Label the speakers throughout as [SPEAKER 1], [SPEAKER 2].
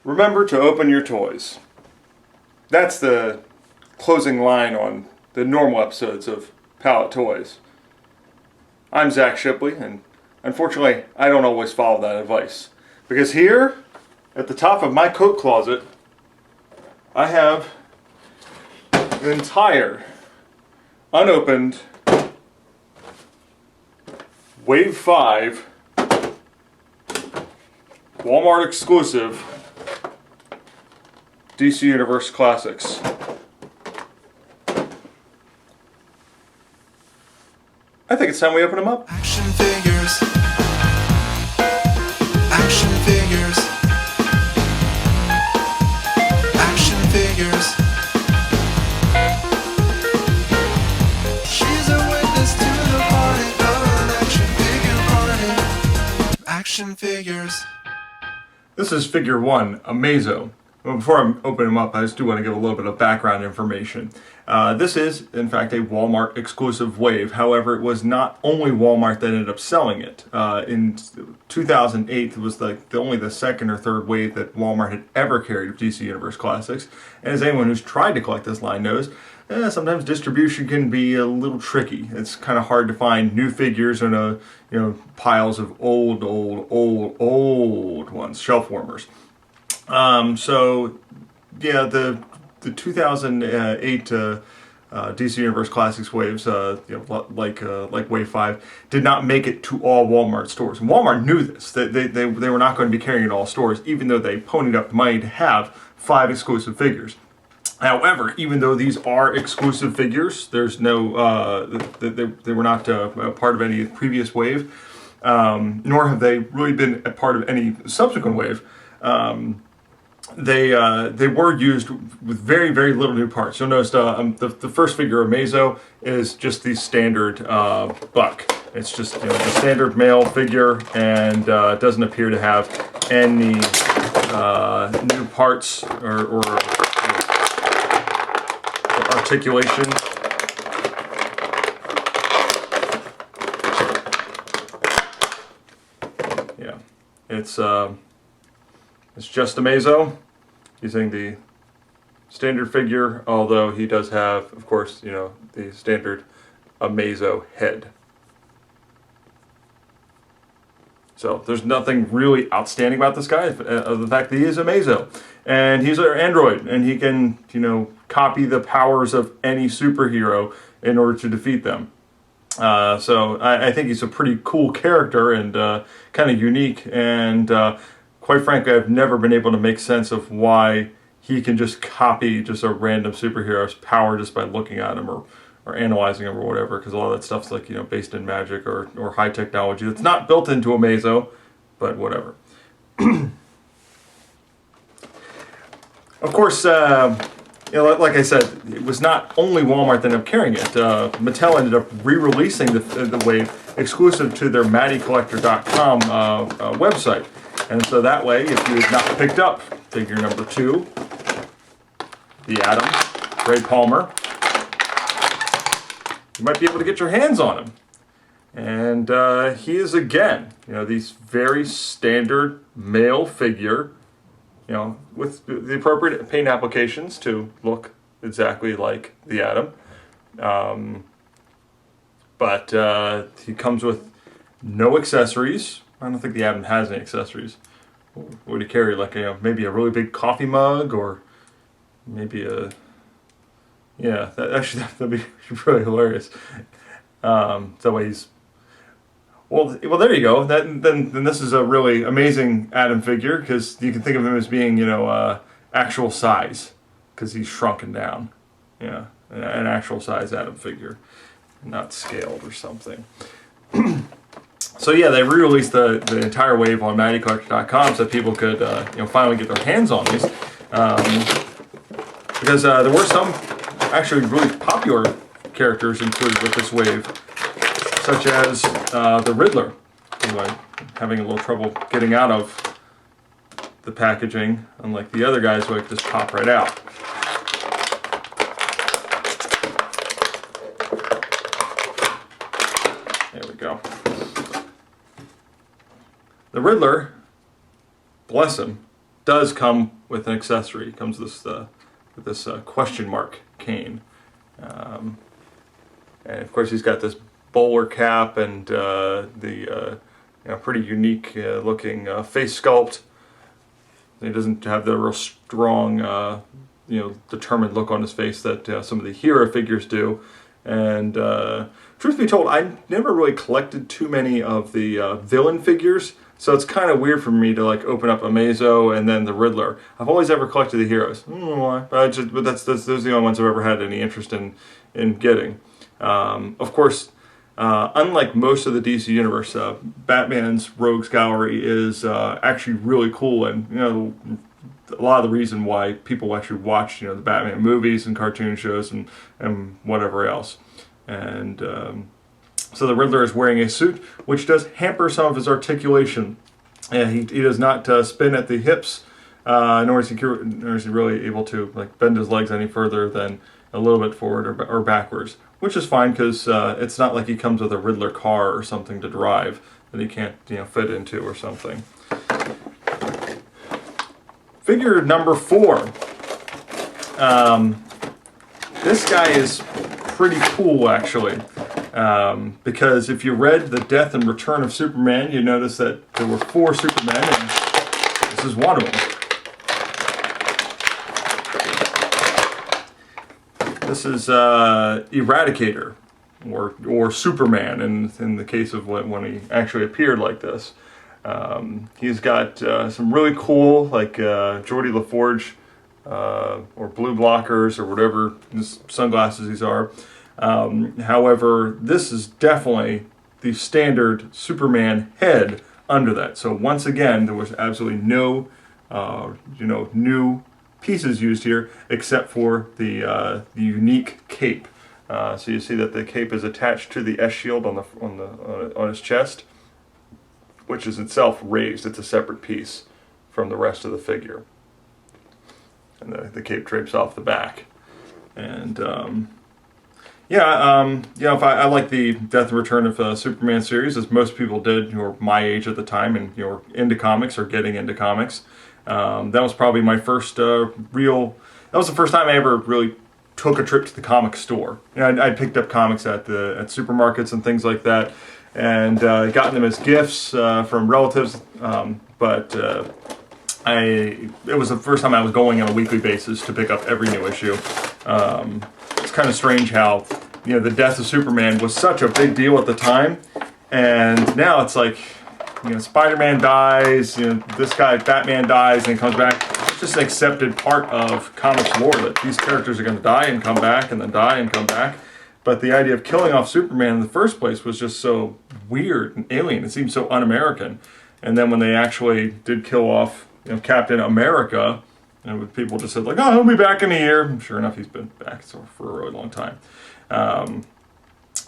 [SPEAKER 1] Remember to open your toys. That's the closing line on the normal episodes of Powet Toys. I'm Zach Shipley, and unfortunately I don't always follow that advice. Because here, at the top of my coat closet, I have an entire, unopened Wave 5 Walmart exclusive DC Universe Classics. I think it's time we open them up.
[SPEAKER 2] Action figures. Action figures. Action figures. She's a witness to the party of an action figure party. Action figures.
[SPEAKER 1] This is figure 1, Amazo. Well, before I open them up, I just do want to give a little bit of background information. This is, in fact, a Walmart exclusive Wave. However, it was not only Walmart that ended up selling it. In 2008, it was only the second or third wave that Walmart had ever carried of DC Universe Classics. And as anyone who's tried to collect this line knows, sometimes distribution can be a little tricky. It's kind of hard to find new figures in piles of old ones, shelf warmers. So yeah, the 2008 DC Universe Classics waves, like Wave 5, did not make it to all Walmart stores. And Walmart knew this. They were not going to be carrying it all stores, even though they ponied up money to have 5 exclusive figures. However, even though these are exclusive figures, there's no they were not part of any previous wave, nor have they really been a part of any subsequent wave. They were used with very, very little new parts. You'll notice the first figure, Amazo, is just the standard buck. It's just the standard male figure, and doesn't appear to have any new parts or articulation. Yeah, it's just Amazo, using the standard figure, although he does have, of course, the standard Amazo head. So there's nothing really outstanding about this guy, other than the fact that he is Amazo. And he's an android, and he can, copy the powers of any superhero in order to defeat them. So I think he's a pretty cool character and kind of unique, and quite frankly, I've never been able to make sense of why he can just copy just a random superhero's power just by looking at him or analyzing him or whatever, because a lot of that stuff's based in magic or high technology that's not built into Amazo, but whatever. Of course, like I said, it was not only Walmart that ended up carrying it. Mattel ended up re-releasing the Wave exclusive to their MattyCollector.com website. And so that way, if you had not picked up figure number 2, the Atom, Ray Palmer, you might be able to get your hands on him. And he is, again, these very standard male figure, with the appropriate paint applications to look exactly like the Atom. But he comes with no accessories. I don't think the Atom has any accessories. What would he carry? Maybe a really big coffee mug, or maybe a... Yeah, that'd be really hilarious. That way he's... Well, there you go. Then this is a really amazing Atom figure, because you can think of him as being, actual size, because he's shrunken down. Yeah, an actual size Atom figure, not scaled or something. So yeah, they re-released the entire wave on MattyCollector.com so people could finally get their hands on these, because there were some actually really popular characters included with this wave, such as the Riddler, who I'm having a little trouble getting out of the packaging, unlike the other guys who I could just pop right out. There we go. The Riddler, bless him, does come with an accessory. It comes with this question mark cane. And of course he's got this bowler cap and the pretty unique looking face sculpt. He doesn't have the real strong, determined look on his face that some of the hero figures do. And truth be told, I never really collected too many of the villain figures, so it's kind of weird for me to like open up Amazo and then the Riddler. I've always ever collected the heroes. I don't know why, but those are the only ones I've ever had any interest in getting. Of course, unlike most of the DC universe, Batman's Rogues Gallery is actually really cool, and a lot of the reason why people actually watch the Batman movies and cartoon shows and whatever else. And so the Riddler is wearing a suit which does hamper some of his articulation. He does not spin at the hips, nor is he really able to like bend his legs any further than a little bit forward or backwards, which is fine because it's not like he comes with a Riddler car or something to drive that he can't fit into or something. Figure number 4. This guy is pretty cool actually, because if you read The Death and Return of Superman, you notice that there were 4 Supermen, and this is one of them. This is Eradicator, or Superman in the case of when he actually appeared like this. He's got some really cool, like Geordie LaForge or blue blockers or whatever his sunglasses these are. However, this is definitely the standard Superman head under that. So once again, there was absolutely no, new pieces used here except for the unique cape. So you see that the cape is attached to the S shield on his chest, which is itself raised. It's a separate piece from the rest of the figure. And the cape drapes off the back. And I like the Death and Return of Superman series, as most people did who were my age at the time and were into comics or getting into comics. That was probably my first that was the first time I ever really took a trip to the comic store. I picked up comics at supermarkets and things like that, and gotten them as gifts from relatives, but it was the first time I was going on a weekly basis to pick up every new issue. It's kind of strange how the death of Superman was such a big deal at the time, and now it's like Spider-Man dies, this guy Batman dies and he comes back. It's just an accepted part of comics lore that these characters are going to die and come back and then die and come back. But the idea of killing off Superman in the first place was just so weird and alien. It seemed so un-American. And then when they actually did kill off Captain America, people just said like, oh, he'll be back in a year. And sure enough, he's been back for a really long time. So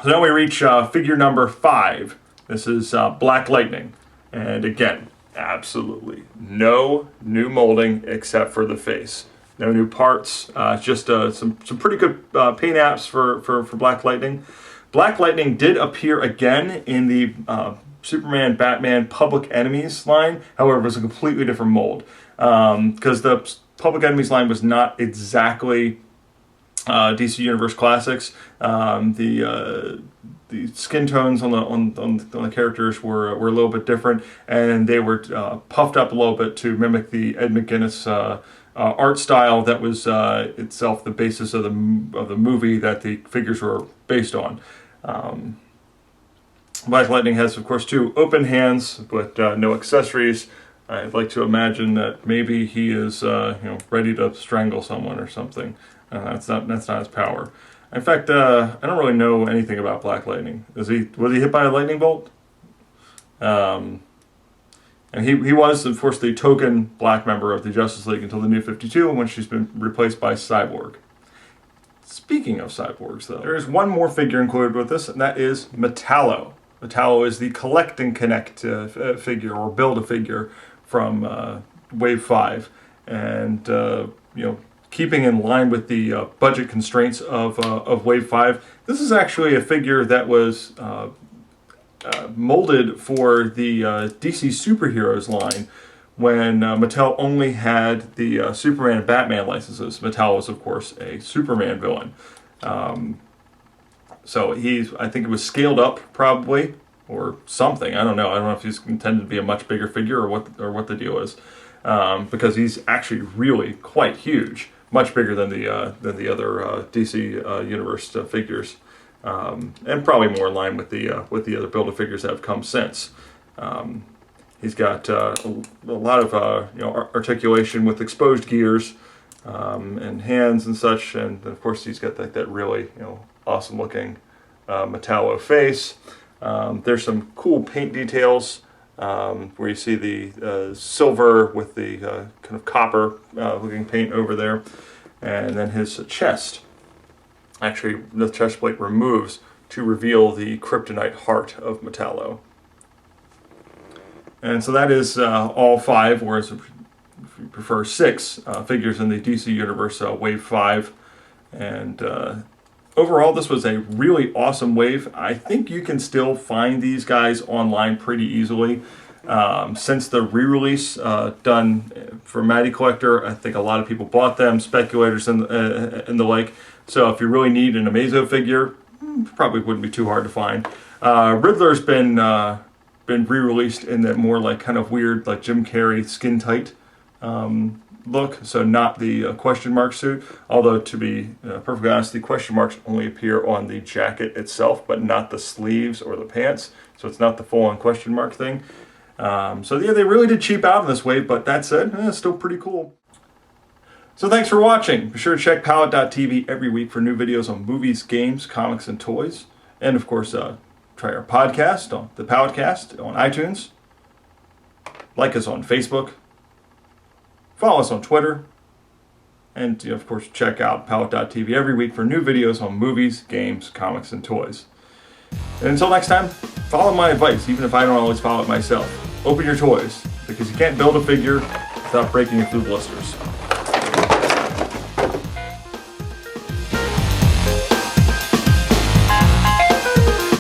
[SPEAKER 1] now we reach figure number 5. This is Black Lightning. And again, absolutely no new molding except for the face. No new parts, just some pretty good paint apps for Black Lightning. Black Lightning did appear again in the Superman, Batman, Public Enemies line. However, it was a completely different mold. Because the Public Enemies line was not exactly DC Universe Classics. The skin tones on the characters were a little bit different, and they were puffed up a little bit to mimic the Ed McGuinness art style that was itself the basis of the movie that the figures were based on. Black Lightning has, of course, 2 open hands, but no accessories. I'd like to imagine that maybe he is, ready to strangle someone or something. That's not his power. In fact, I don't really know anything about Black Lightning. Was he hit by a lightning bolt? And he was, of course, the token black member of the Justice League until the New 52, when she's been replaced by Cyborg. Speaking of cyborgs, though, there is one more figure included with this, and that is Metallo. Metallo is the collect and connect figure, or build-a-figure from Wave 5. And, keeping in line with the budget constraints of Wave 5, this is actually a figure that was molded for the DC Superheroes line, when Mattel only had the Superman and Batman licenses. Mattel was, of course, a Superman villain. So I think it was scaled up probably, or something. I don't know. I don't know if he's intended to be a much bigger figure or what the deal is, because he's actually really quite huge, much bigger than the other DC Universe figures, and probably more in line with the other Build-A-Figures that have come since. He's got a lot of articulation with exposed gears and hands and such, and of course he's got that really awesome looking metallo face. There's some cool paint details where you see the silver with the kind of copper looking paint over there, and then his chest. Actually, the chest plate removes to reveal the kryptonite heart of Metallo. And so that is all 5, whereas if you prefer 6 figures in the DC Universe Wave 5. And overall, this was a really awesome wave. I think you can still find these guys online pretty easily. Since the re-release done for Matty Collector, I think a lot of people bought them, speculators and the like. So if you really need an Amazo figure, probably wouldn't be too hard to find. Riddler's been re-released in that more like kind of weird, like Jim Carrey skin tight look, so not the question mark suit, although to be perfectly honest, the question marks only appear on the jacket itself, but not the sleeves or the pants, so it's not the full-on question mark thing. So yeah, they really did cheap out in this wave, but that said, it's still pretty cool. So thanks for watching. Be sure to check Powet.tv every week for new videos on movies, games, comics, and toys. And of course, try our podcast on the Powetcast on iTunes. Like us on Facebook. Follow us on Twitter. And of course, check out Powet.tv every week for new videos on movies, games, comics, and toys. And until next time, follow my advice, even if I don't always follow it myself. Open your toys, because you can't build a figure without breaking it through blisters.